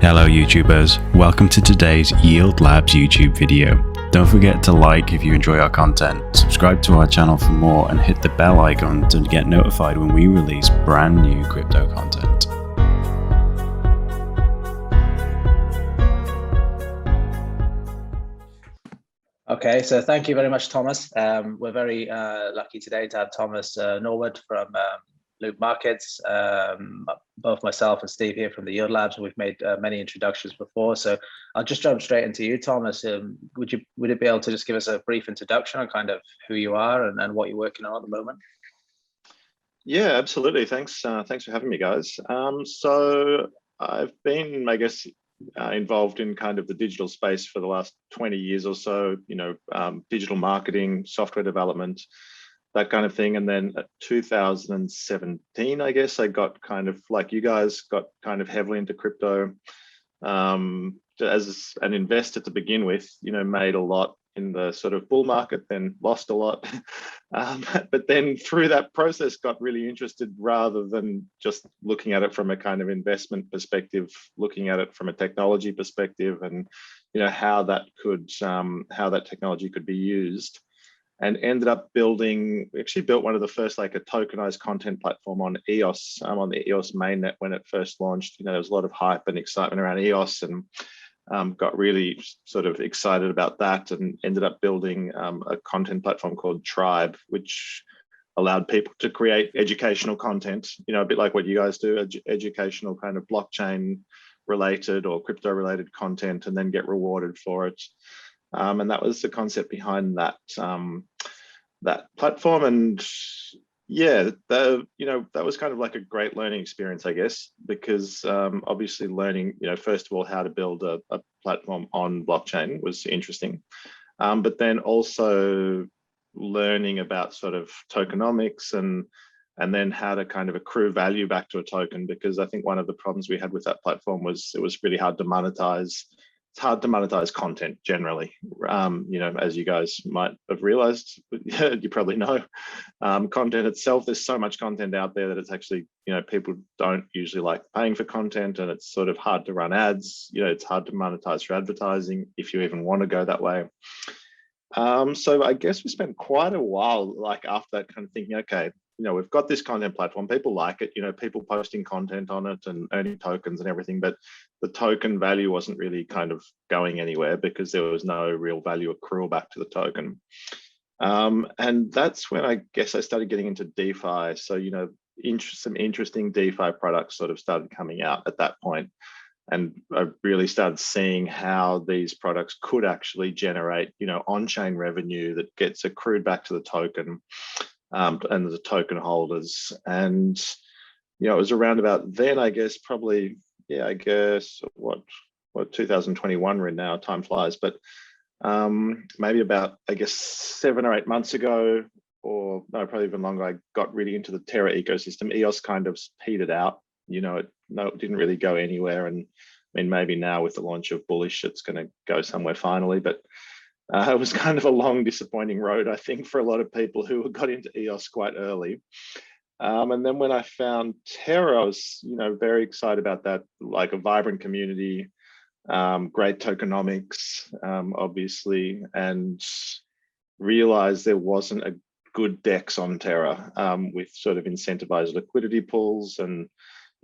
Hello YouTubers, welcome to today's Yield Labs YouTube video. Don't forget to like if you enjoy our content, subscribe to our channel for more and hit the bell icon to get notified when we release brand new crypto content. Okay, so thank you very much, Thomas. We're very lucky today to have Thomas Norwood from Loop Markets. Both myself and Steve here from the Yield Labs. We've made many introductions before, so I'll just jump straight into you, Thomas. Would it be able to just give us a brief introduction on kind of who you are and what you're working on at the moment? Yeah, absolutely. Thanks for having me, guys. So I've been, I guess, involved in kind of the digital space for the last 20 years or so. Digital marketing, software development, that kind of thing. And then at 2017, I guess, I got kind of like you guys, got kind of heavily into crypto. As an investor to begin with, made a lot in the sort of bull market, then lost a lot. But then through that process, got really interested rather than just looking at it from a kind of investment perspective, looking at it from a technology perspective and, how that technology could be used. And ended up built one of the first, like a tokenized content platform on EOS, on the EOS mainnet when it first launched. There was a lot of hype and excitement around EOS, and got really sort of excited about that, and ended up building a content platform called Tribe, which allowed people to create educational content, a bit like what you guys do, educational kind of blockchain related or crypto related content, and then get rewarded for it. And that was the concept behind that platform. And yeah, that was kind of like a great learning experience, I guess, because obviously learning, first of all, how to build a platform on blockchain was interesting. But then also learning about sort of tokenomics and then how to kind of accrue value back to a token, because I think one of the problems we had with that platform was it was really hard to monetize. It's hard to monetize content generally, as you guys might have realized, you probably know, content itself, there's so much content out there that it's actually, people don't usually like paying for content, and it's sort of hard to run ads, it's hard to monetize for advertising if you even want to go that way. So I guess we spent quite a while, like after that, kind of thinking, okay, we've got this content platform, people like it, people posting content on it and earning tokens and everything, but the token value wasn't really kind of going anywhere because there was no real value accrual back to the token. And that's when I guess I started getting into DeFi. So, some interesting DeFi products sort of started coming out at that point. And I really started seeing how these products could actually generate, on-chain revenue that gets accrued back to the token. And the token holders. And it was around about then, I guess, probably, what 2021 we're in now, time flies, but maybe about, I guess, 7 or 8 months ago, or no, probably even longer, I got really into the Terra ecosystem. EOS kind of petered out, it didn't really go anywhere. And I mean, maybe now with the launch of Bullish, it's going to go somewhere finally, but it was kind of a long, disappointing road, I think, for a lot of people who got into EOS quite early. And then when I found Terra, I was, very excited about that, like a vibrant community, great tokenomics, obviously, and realized there wasn't a good DEX on Terra with sort of incentivized liquidity pools. And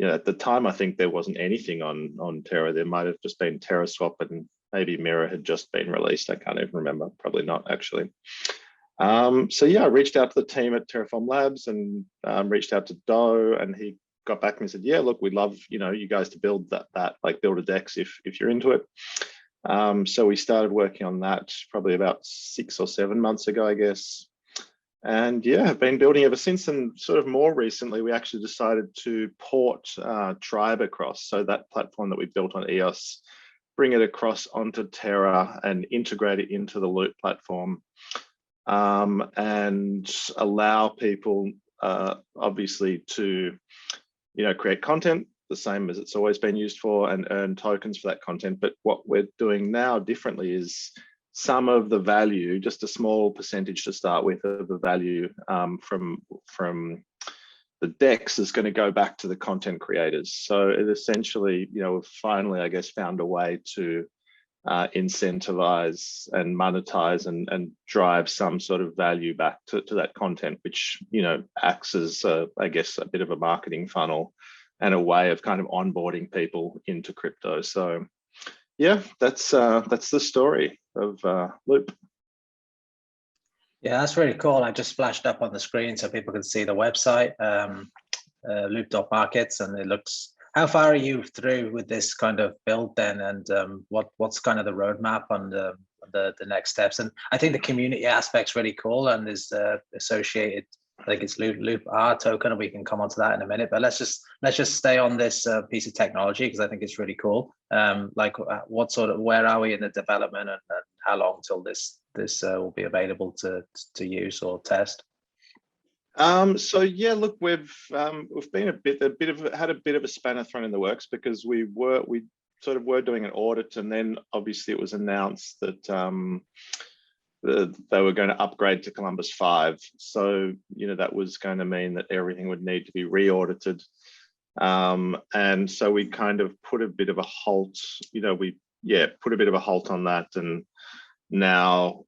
at the time, I think there wasn't anything on Terra. There might have just been TerraSwap, and maybe Mirror had just been released. I can't even remember, probably not actually. So yeah, I reached out to the team at Terraform Labs and reached out to Doe, and he got back and said, yeah, look, we'd love, you guys to build that like build a DEX if you're into it. So we started working on that probably about 6 or 7 months ago, I guess. And yeah, have been building ever since. And sort of more recently, we actually decided to port Tribe across. So that platform that we built on EOS, bring it across onto Terra and integrate it into the Loop platform, and allow people obviously to, create content the same as it's always been used for and earn tokens for that content. But what we're doing now differently is some of the value, just a small percentage to start with of the value from the DEX is going to go back to the content creators. So it essentially, we've finally, I guess, found a way to incentivize and monetize and drive some sort of value back to that content, which, acts as, I guess, a bit of a marketing funnel and a way of kind of onboarding people into crypto. So yeah, that's the story of Loop. Yeah, that's really cool. I just flashed up on the screen so people can see the website, loop.markets, and it looks. How far are you through with this kind of build then, and what's kind of the roadmap on the next steps? And I think the community aspect's really cool, and there's associated. I think it's Loop R token, and we can come onto that in a minute. But let's just stay on this piece of technology because I think it's really cool. Where are we in the development, and how long till this will be available to use or test? So yeah, look, we've been had a bit of a spanner thrown in the works because we sort of were doing an audit, and then obviously it was announced that they were going to upgrade to Columbus 5. So that was going to mean that everything would need to be re-audited, and so we kind of put a bit of a halt. Put a bit of a halt on that, and now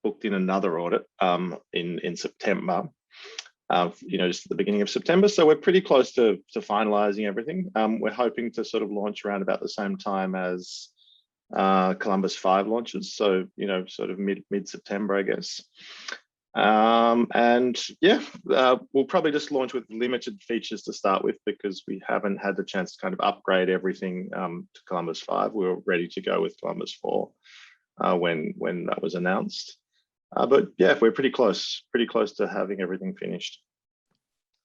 booked in another audit in September, just at the beginning of September. So we're pretty close to finalizing everything. We're hoping to sort of launch around about the same time as Columbus 5 launches. So, sort of mid-September, I guess. And yeah, we'll probably just launch with limited features to start with because we haven't had the chance to kind of upgrade everything to Columbus 5. We were ready to go with Columbus 4 when that was announced. But yeah, we're pretty close to having everything finished.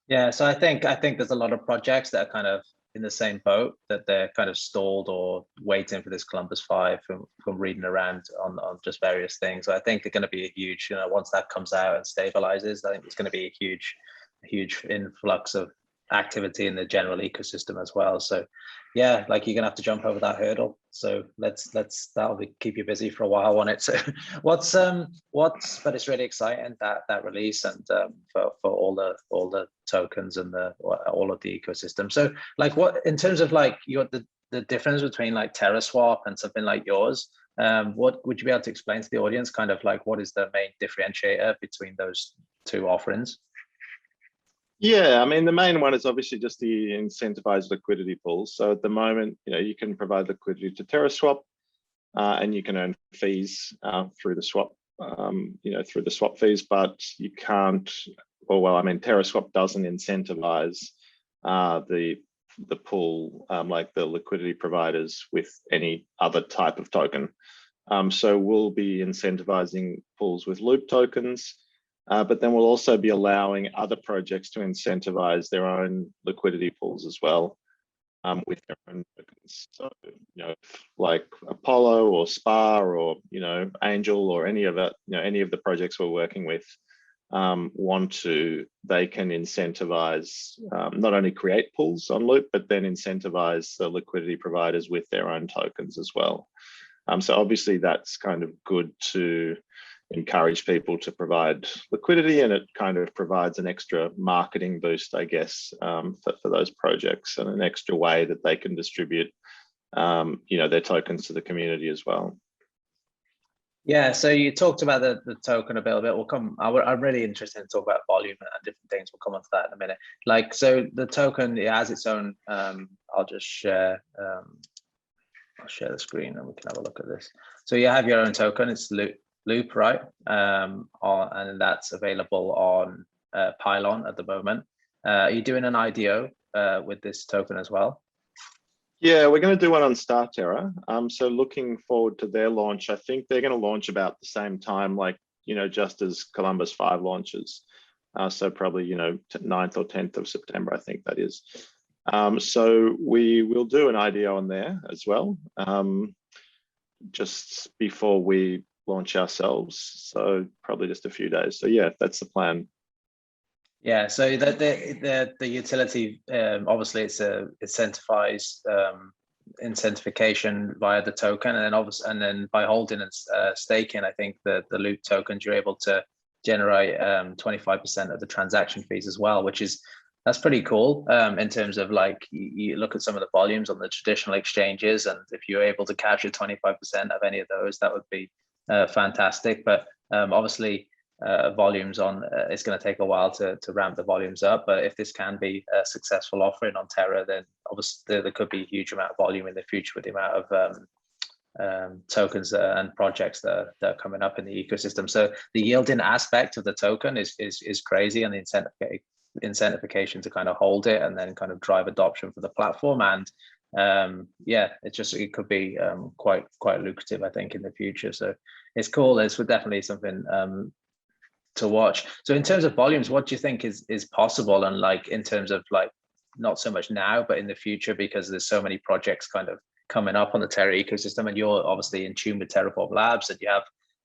Yeah, so I think there's a lot of projects that are kind of in the same boat, that they're kind of stalled or waiting for this Columbus 5 from reading around on just various things. So I think they're going to be a huge, once that comes out and stabilizes, I think it's going to be a huge influx of activity in the general ecosystem as well. So yeah, like you're gonna have to jump over that hurdle. So that'll keep you busy for a while, won't it? So but it's really exciting, that release, and for all the tokens and all of the ecosystem. So like, what in terms of like the difference between like TerraSwap and something like yours, what would you be able to explain to the audience, kind of like what is the main differentiator between those two offerings? Yeah, I mean, the main one is obviously just the incentivized liquidity pools. So at the moment, you can provide liquidity to TerraSwap, and you can earn fees through the swap, through the swap fees, but you can't. TerraSwap doesn't incentivize the pool like the liquidity providers with any other type of token. So we'll be incentivizing pools with Loop tokens. But then we'll also be allowing other projects to incentivize their own liquidity pools as well, with their own tokens. So, like Apollo or Spar or, Angel or any of the projects we're working with they can incentivize, not only create pools on Loop, but then incentivize the liquidity providers with their own tokens as well. So obviously that's kind of good to encourage people to provide liquidity, and it kind of provides an extra marketing boost, I guess, for those projects, and an extra way that they can distribute, their tokens to the community as well. Yeah, so you talked about the token a bit. I'm really interested in talking about volume and different things. We'll come on to that in a minute. Like, so the token, it has its own. I'll just share. I'll share the screen and we can have a look at this. So you have your own token. It's Loop, right? And that's available on Pylon at the moment. Are you doing an IDO with this token as well? Yeah, we're going to do one on Starterra. So looking forward to their launch. I think they're going to launch about the same time, like, just as Columbus 5 launches. So probably, 9th or 10th of September, I think that is. So we will do an IDO on there as well, just before we launch ourselves. So probably just a few days. So yeah, that's the plan. Yeah, so the utility, obviously it's a incentivized incentivification via the token, and then by holding and staking, I think the Loop tokens, you're able to generate 25% of the transaction fees as well, that's pretty cool. In terms of like, you look at some of the volumes on the traditional exchanges, and if you're able to capture 25% of any of those, that would be fantastic. But obviously, volumes on it's going to take a while to ramp the volumes up. But if this can be a successful offering on Terra, then obviously there could be a huge amount of volume in the future with the amount of tokens and projects that are coming up in the ecosystem. So the yielding aspect of the token is crazy, and the incentivization to kind of hold it and then kind of drive adoption for the platform. And yeah, it could be quite lucrative, I think, in the future. So it's cool. It's definitely something to watch. So in terms of volumes, what do you think is possible, and like in terms of like not so much now but in the future, because there's so many projects kind of coming up on the Terra ecosystem, and you're obviously in tune with Terraform Labs, and you have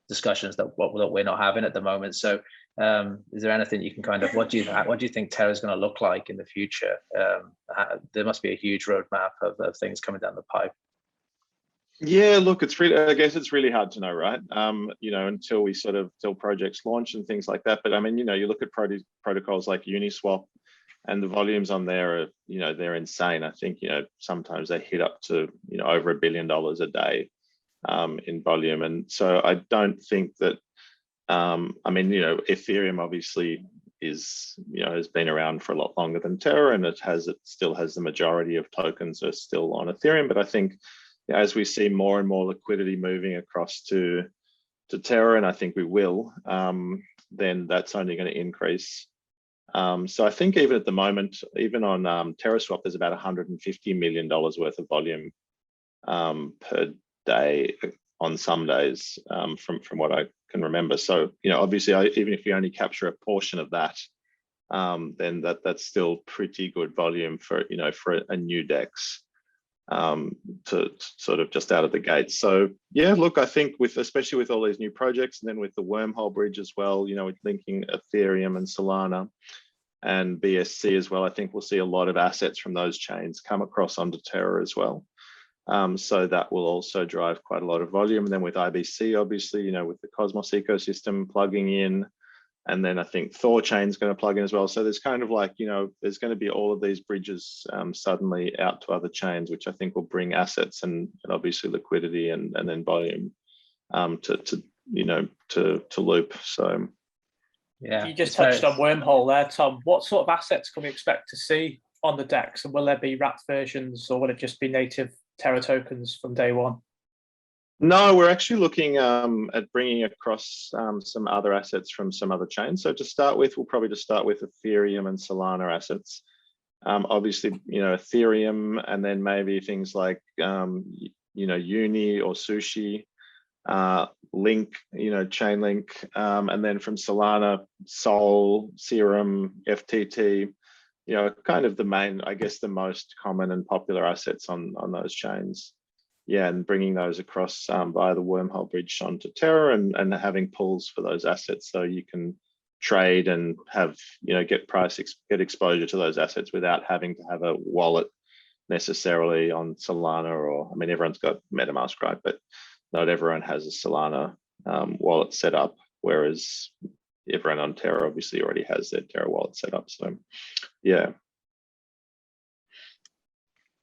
discussions that we're not having at the moment. So is there anything you can kind of, what do you think Terra is going to look like in the future? There must be a huge roadmap of things coming down the pipe. Yeah, look, I guess it's really hard to know, right? Until projects launch and things like that. But I mean, you look at protocols like Uniswap, and the volumes on there are, they're insane. I think, sometimes they hit up to, over $1 billion a day in volume. And so I don't think that, Ethereum obviously has been around for a lot longer than Terra, and it still has the majority of tokens are still on Ethereum. But I think as we see more and more liquidity moving across to Terra, and I think we will, then that's only going to increase. So I think even at the moment, even on TerraSwap, there's about $150 million worth of volume per day on some days, from what I can remember. So, obviously, even if you only capture a portion of that, then that's still pretty good volume for a new DEX to sort of just out of the gate. So yeah, look, I think especially with all these new projects, and then with the wormhole bridge as well, with linking Ethereum and Solana and BSC as well, I think we'll see a lot of assets from those chains come across onto Terra as well. So that will also drive quite a lot of volume. And then with IBC, obviously, with the Cosmos ecosystem plugging in, and then I think Thor chain is going to plug in as well. So there's kind of like, there's going to be all of these bridges suddenly out to other chains, which I think will bring assets and obviously liquidity and then volume to Loop. So yeah, you just touched on wormhole there, Tom. What sort of assets can we expect to see on the DEX, and will there be wrapped versions, or will it just be native Terra tokens from day one? No, we're actually looking at bringing across some other assets from some other chains. So to start with, we'll probably just start with Ethereum and Solana assets. Obviously, Ethereum, and then maybe things like Uni or Sushi, Link, Chainlink, and then from Solana, Sol, Serum, FTT, kind of the main, I guess, the most common and popular assets on those chains. Yeah, and bringing those across via the wormhole bridge onto Terra, and having pools for those assets, so you can trade and have, get exposure to those assets without having to have a wallet necessarily on Solana, or, I mean, everyone's got MetaMask, right? But not everyone has a Solana wallet set up, whereas everyone on Terra obviously already has their Terra wallet set up. So yeah.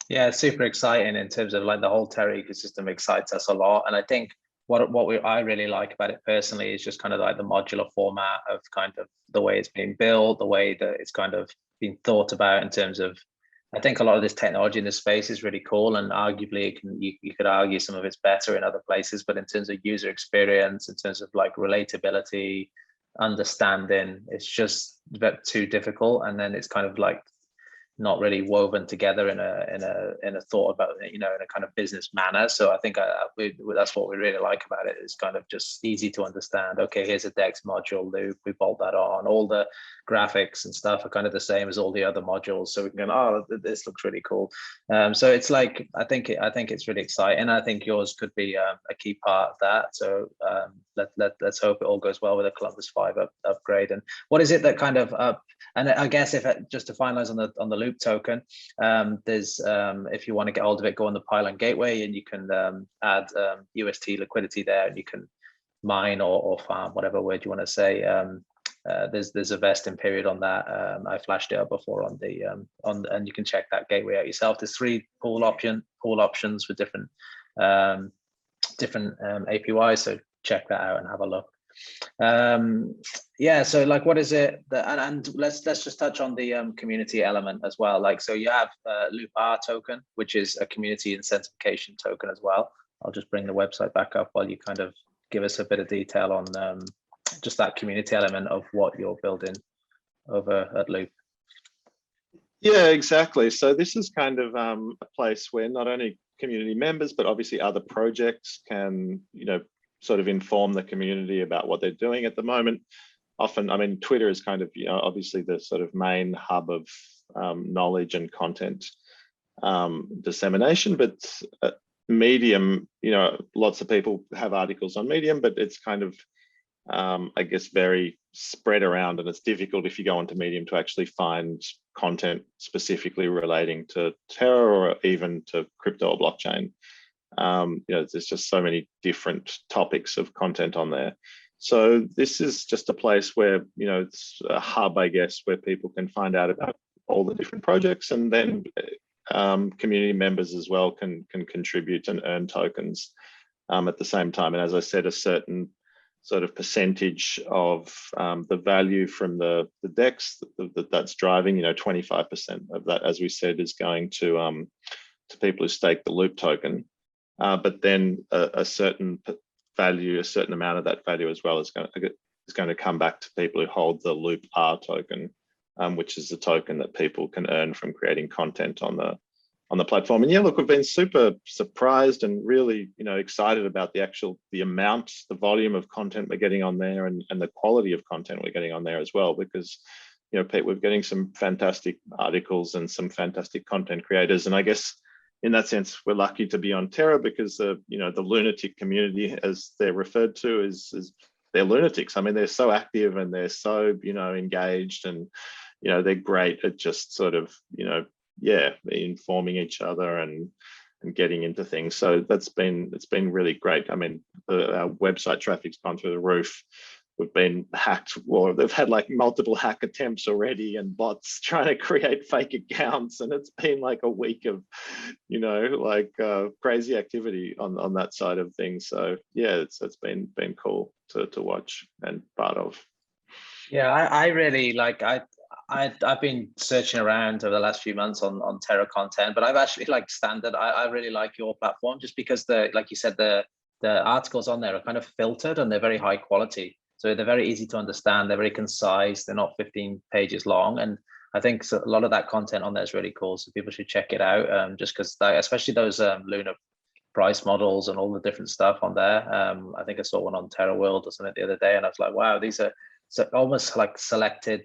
Yeah, it's super exciting in terms of like the whole Terra ecosystem excites us a lot. And I think I really like about it personally is just kind of like the modular format of kind of the way it's being built, the way that it's kind of been thought about in terms of, I think a lot of this technology in this space is really cool, and arguably you could argue some of it's better in other places, but in terms of user experience, in terms of like relatability, understanding, it's just too difficult. And then it's kind of like not really woven together in a thought about, in a kind of business manner. So I think that's what we really like about it, is kind of just easy to understand. Okay, here's a DEX module loop, we bolt that on. All the graphics and stuff are kind of the same as all the other modules, so we can go, oh, this looks really cool. So it's like, I think it's really exciting. I think yours could be a key part of that. So let's hope it all goes well with the Columbus 5 upgrade. And what is it that kind of and I guess just to finalize on the Loop token, there's if you want to get hold of it, go on the Pylon Gateway, and you can add UST liquidity there, and you can mine or farm, whatever word you want to say. There's a vesting period on that. I flashed it up before on the and you can check that gateway out yourself. There's 3 pool options with different APYs, so check that out and have a look. Yeah, so like, what is it that, and let's just touch on the community element as well. Like, so you have Loop R token, which is a community incentivization token as well. I'll just bring the website back up while you kind of give us a bit of detail on just that community element of what you're building over at Loop. Yeah, exactly. So this is kind of a place where not only community members, but obviously other projects can, sort of inform the community about what they're doing at the moment. Often, I mean, Twitter is kind of, obviously the sort of main hub of knowledge and content dissemination, but Medium, lots of people have articles on Medium, but it's kind of, I guess, very spread around, and it's difficult if you go onto Medium to actually find content specifically relating to Terra or even to crypto or blockchain. There's just so many different topics of content on there. So this is just a place where, it's a hub, I guess, where people can find out about all the different projects, and then community members as well can contribute and earn tokens at the same time. And as I said, a certain sort of percentage of the value from the DEX that's driving, 25% of that, as we said, is going to people who stake the Loop token. But then a certain value, a certain amount of that value as well is going to come back to people who hold the Loop R token, which is the token that people can earn from creating content on the platform. And yeah, look, we've been super surprised and really, excited about the amount, the volume of content we're getting on there, and the quality of content we're getting on there as well, because, Pete, we're getting some fantastic articles and some fantastic content creators. And I guess in that sense, we're lucky to be on Terra, because the lunatic community, as they're referred to, is they're lunatics. I mean, they're so active and they're so, engaged, and, they're great at just sort of, informing each other and getting into things. So it's been really great. I mean, our website traffic's gone through the roof. We've been hacked, or they've had like multiple hack attempts already, and bots trying to create fake accounts. And it's been like a week of, crazy activity on that side of things. So yeah, it's been cool to watch and part of. Yeah, I really like, I've been searching around over the last few months on Terra content, but I've actually Standard. I really like your platform, just because like you said, the articles on there are kind of filtered and they're very high quality. So they're very easy to understand. They're very concise. They're not 15 pages long. And I think a lot of that content on there is really cool. So people should check it out, just because, especially those Luna price models and all the different stuff on there. I think I saw one on Terra World or something the other day, and I was like, wow, these are almost like selected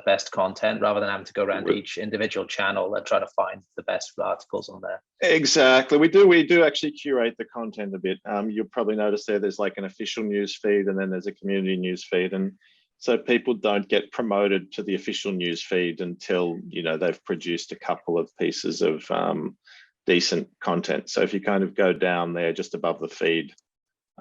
best content, rather than having to go around each individual channel and try to find the best articles on there. Exactly. We do actually curate the content a bit. You'll probably notice there's like an official news feed, and then there's a community news feed. And so people don't get promoted to the official news feed until, they've produced a couple of pieces of decent content. So if you kind of go down there just above the feed,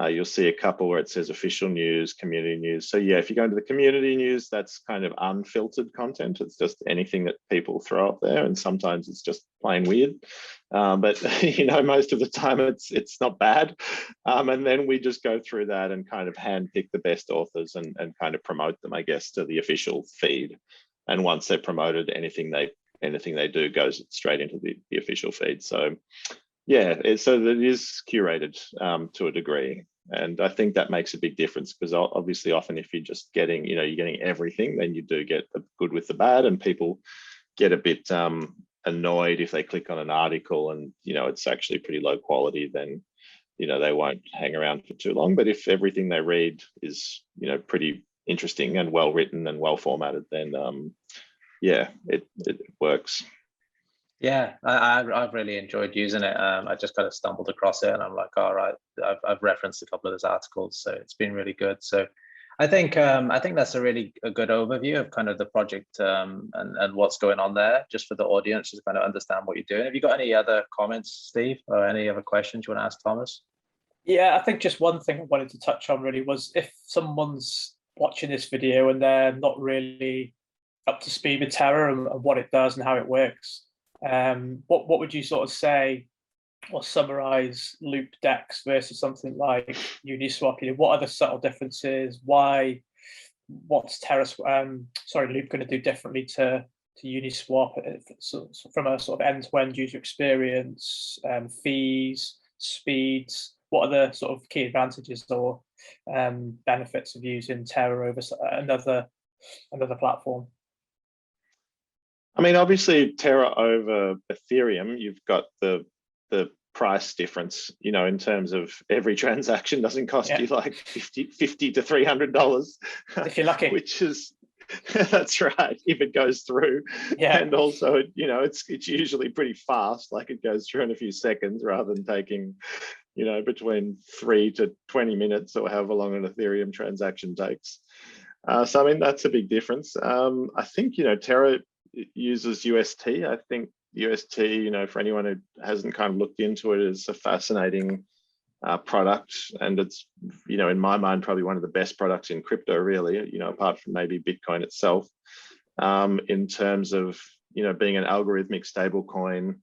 you'll see a couple where it says official news, community news. So yeah, if you go into the community news, that's kind of unfiltered content. It's just anything that people throw up there, and sometimes it's just plain weird. But most of the time it's not bad. And then we just go through that and kind of handpick the best authors and kind of promote them, I guess, to the official feed. And once they're promoted, anything they do goes straight into the official feed. So yeah, so it is curated to a degree. And I think that makes a big difference, because obviously often if you're just getting, you're getting everything, then you do get the good with the bad, and people get a bit annoyed if they click on an article and, it's actually pretty low quality, then, they won't hang around for too long. But if everything they read is, pretty interesting and well written and well formatted, then yeah, it works. Yeah, I've really enjoyed using it. I just kind of stumbled across it, and I'm like, all right, I've referenced a couple of those articles, so it's been really good. So I think that's a good overview of kind of the project and what's going on there, just for the audience to kind of understand what you're doing. Have you got any other comments, Steve, or any other questions you want to ask Thomas? Yeah, I think just one thing I wanted to touch on really was if someone's watching this video and they're not really up to speed with Terra and what it does and how it works, what would you sort of say or summarize Loop DEX versus something like Uniswap? You know, what are the subtle differences? What's Loop going to do differently to Uniswap so from a sort of end-to-end user experience, fees, speeds? What are the sort of key advantages or benefits of using Terra over another platform? I mean, obviously, Terra over Ethereum, you've got the price difference, you know, in terms of every transaction doesn't cost you like $50 to $300 if you're lucky, which is that's right, if it goes through. And also, you know, it's usually pretty fast, like it goes through in a few seconds rather than taking, you know, between 3 to 20 minutes or however long an Ethereum transaction takes. So I mean, that's a big difference. I think, you know, Terra uses UST. I think UST, you know, for anyone who hasn't kind of looked into it, is a fascinating product, and it's, you know, in my mind, probably one of the best products in crypto, really, you know, apart from maybe Bitcoin itself, in terms of, you know, being an algorithmic stable coin.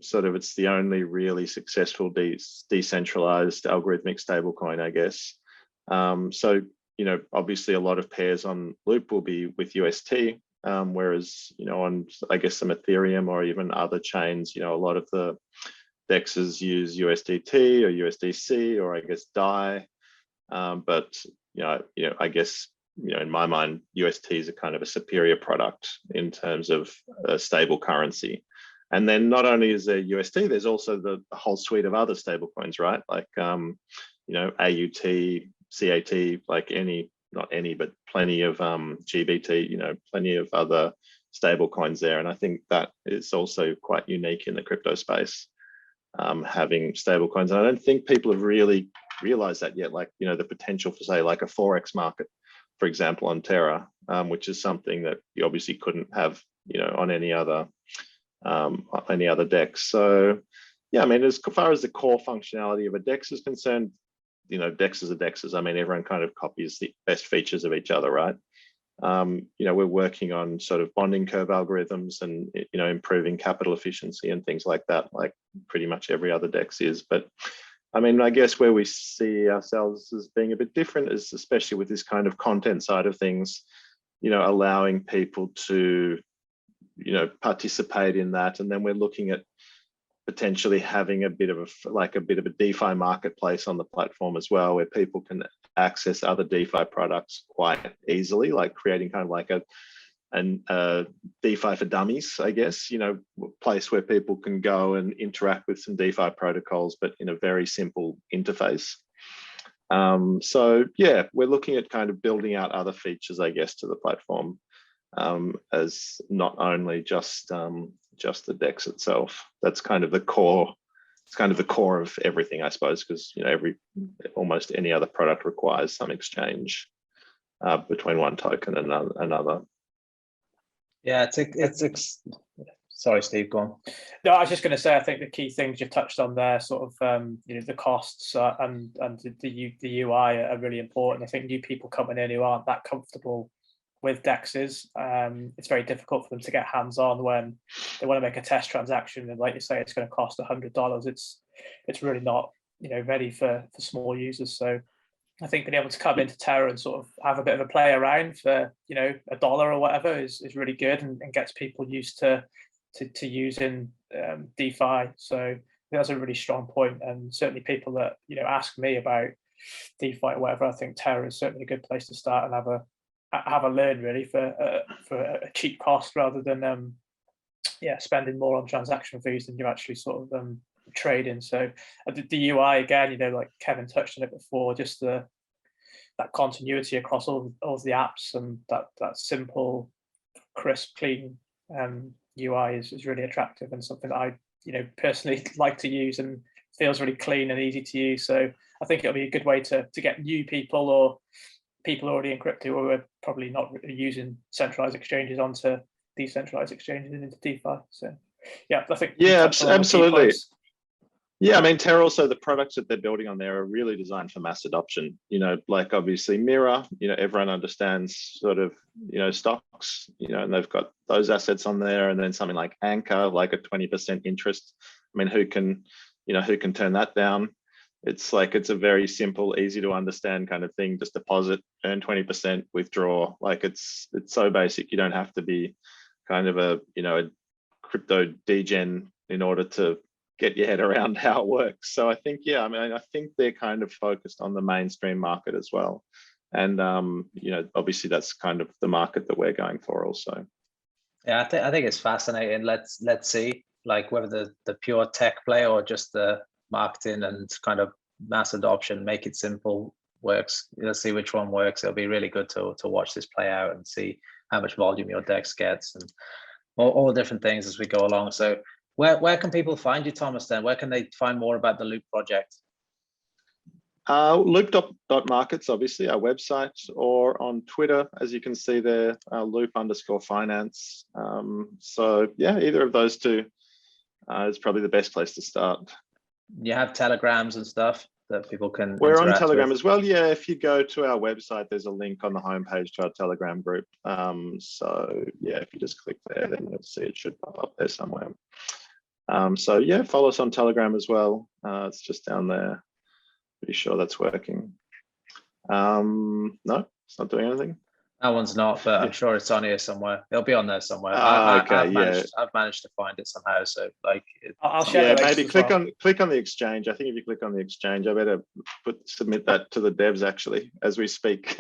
Sort of, it's the only really successful decentralized algorithmic stable coin, I guess. So, you know, obviously a lot of pairs on Loop will be with UST, whereas, you know, on, I guess, some Ethereum or even other chains, you know, a lot of the DEXs use USDT or USDC or I guess DAI. But, you know, I guess, you know, in my mind, UST is a kind of a superior product in terms of a stable currency. And then not only is there UST, there's also the whole suite of other stable coins, right? Like, you know, AUT, CAT, like not any, but plenty of GBT, you know, plenty of other stable coins there. And I think that is also quite unique in the crypto space, having stable coins. And I don't think people have really realized that yet, like, you know, the potential for, say, like a Forex market, for example, on Terra, which is something that you obviously couldn't have, you know, on any other DEX. So yeah, I mean, as far as the core functionality of a DEX is concerned, you know, DEXs are DEXs. I mean, everyone kind of copies the best features of each other, right? You know, we're working on sort of bonding curve algorithms and, you know, improving capital efficiency and things like that, like pretty much every other DEX is. But I mean, I guess where we see ourselves as being a bit different is, especially with this kind of content side of things, you know, allowing people to, you know, participate in that. And then we're looking at potentially having a bit of a DeFi marketplace on the platform as well, where people can access other DeFi products quite easily, like creating kind of like a DeFi for dummies, I guess, you know, place where people can go and interact with some DeFi protocols, but in a very simple interface. So yeah, we're looking at kind of building out other features, I guess, to the platform, as not only just the DEX itself. That's kind of the core. It's kind of the core of everything, I suppose, because, you know, almost any other product requires some exchange between one token and another. Yeah, sorry, Steve, go on. No, I was just going to say, I think the key things you've touched on there, sort of, you know, the costs and the UI are really important. I think new people coming in who aren't that comfortable with DEXs, it's very difficult for them to get hands-on when they want to make a test transaction, and like you say, it's going to cost $100. It's really not, you know, ready for small users. So I think being able to come into Terra and sort of have a bit of a play around for, you know, $1 or whatever is really good, and gets people used to using DeFi. So that's a really strong point, and certainly people that, you know, ask me about DeFi or whatever, I think Terra is certainly a good place to start and have a learn, really, for a cheap cost, rather than spending more on transaction fees than you're actually sort of trading. So the UI, again, you know, like Kevin touched on it before, just that continuity across all of the apps, and that simple, crisp, clean UI is really attractive, and something that I, you know, personally like to use, and feels really clean and easy to use. So I think it'll be a good way to get new people or people already in crypto who are probably not using centralized exchanges onto decentralized exchanges and into DeFi. So yeah, I think absolutely. Yeah, I mean, Terra also, the products that they're building on there are really designed for mass adoption. Like obviously Mira, everyone understands sort of, stocks, and they've got those assets on there. And then something like Anchor, like a 20% interest. I mean, who can turn that down? It's like, it's a very simple, easy to understand kind of thing. Just deposit, earn 20%, withdraw. Like it's so basic. You don't have to be kind of a crypto degen in order to get your head around how it works. So I think, I think they're kind of focused on the mainstream market as well. And, obviously that's kind of the market that we're going for also. Yeah, I think it's fascinating. Let's see, like whether the pure tech play or just the marketing and kind of mass adoption, make it simple, works. Let's see which one works. It'll be really good to watch this play out and see how much volume your DEX gets and all the different things as we go along. So where can people find you, Thomas, then? Where can they find more about the Loop project? Loop.markets, obviously, our website, or on Twitter, as you can see there, loop_finance. So yeah, either of those two is probably the best place to start. You have telegrams and stuff that people can We're on Telegram as well. Yeah, if you go to our website, there's a link on the homepage to our Telegram group. So yeah, if you just click there, then you'll see it should pop up there somewhere. So yeah, follow us on Telegram as well. It's just down there. Pretty sure that's working. No, it's not doing anything. That one's not, but I'm sure it's on here somewhere. It'll be on there somewhere. Okay, I've managed to find it somehow. So like, I'll share. Yeah, maybe click on the exchange. I think if you click on the exchange, I better submit that to the devs actually as we speak.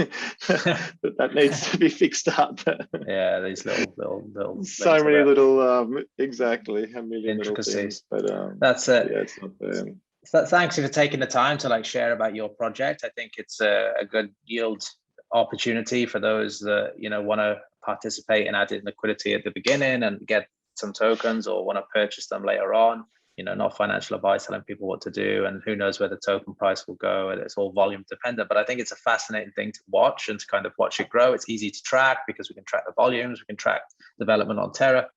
But that needs to be fixed up. Yeah, these little so many little exactly a million intricacies. Little things, but that's it. Yeah, it's not there. So thanks for taking the time to like share about your project. I think it's a good yield opportunity for those that want to participate in adding liquidity at the beginning and get some tokens, or want to purchase them later on. Not financial advice telling people what to do, and who knows where the token price will go, and it's all volume dependent. But I think it's a fascinating thing to watch and to kind of watch it grow. It's easy to track because we can track the volumes, we can track development on Terra.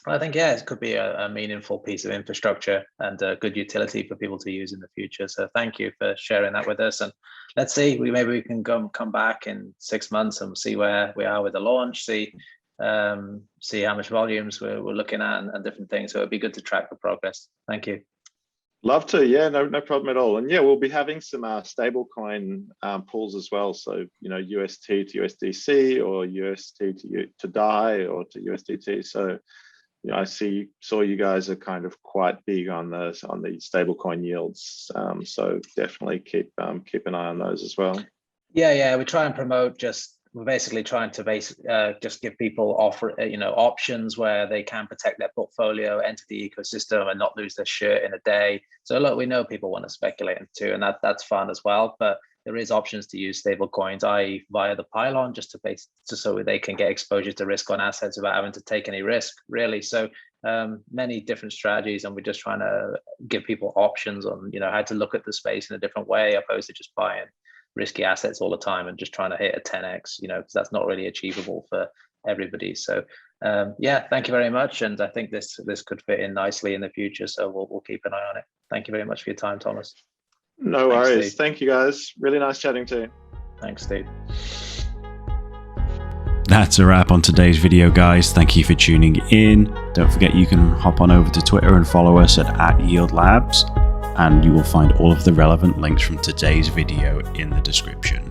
I think, yeah, it could be a meaningful piece of infrastructure and a good utility for people to use in the future. So thank you for sharing that with us. And let's see, maybe we can come back in 6 months and see where we are with the launch, see how much volumes we're looking at and different things. So it'd be good to track the progress. Thank you. Love to. Yeah, no problem at all. And yeah, we'll be having some stablecoin pools as well. So, UST to USDC or UST to DAI or to USDT. So, I saw you guys are kind of quite big on the stablecoin yields, so definitely keep an eye on those as well. Yeah, we try and promote. We're basically trying to just give people options where they can protect their portfolio, enter the ecosystem, and not lose their shirt in a day. So look, we know people want to speculate too, and that's fun as well. But there is options to use stable coins, i.e. via the pylon, just so they can get exposure to risk on assets without having to take any risk, really. So many different strategies, and we're just trying to give people options on how to look at the space in a different way, opposed to just buying risky assets all the time and just trying to hit a 10x, because that's not really achievable for everybody. So yeah, thank you very much, and I think this could fit in nicely in the future, so we'll keep an eye on it. Thank you very much for your time, Thomas. No worries. Steve. Thank you, guys. Really nice chatting to you. Thanks, Steve. That's a wrap on today's video, guys. Thank you for tuning in. Don't forget you can hop on over to Twitter and follow us at @YieldLabs, and you will find all of the relevant links from today's video in the description.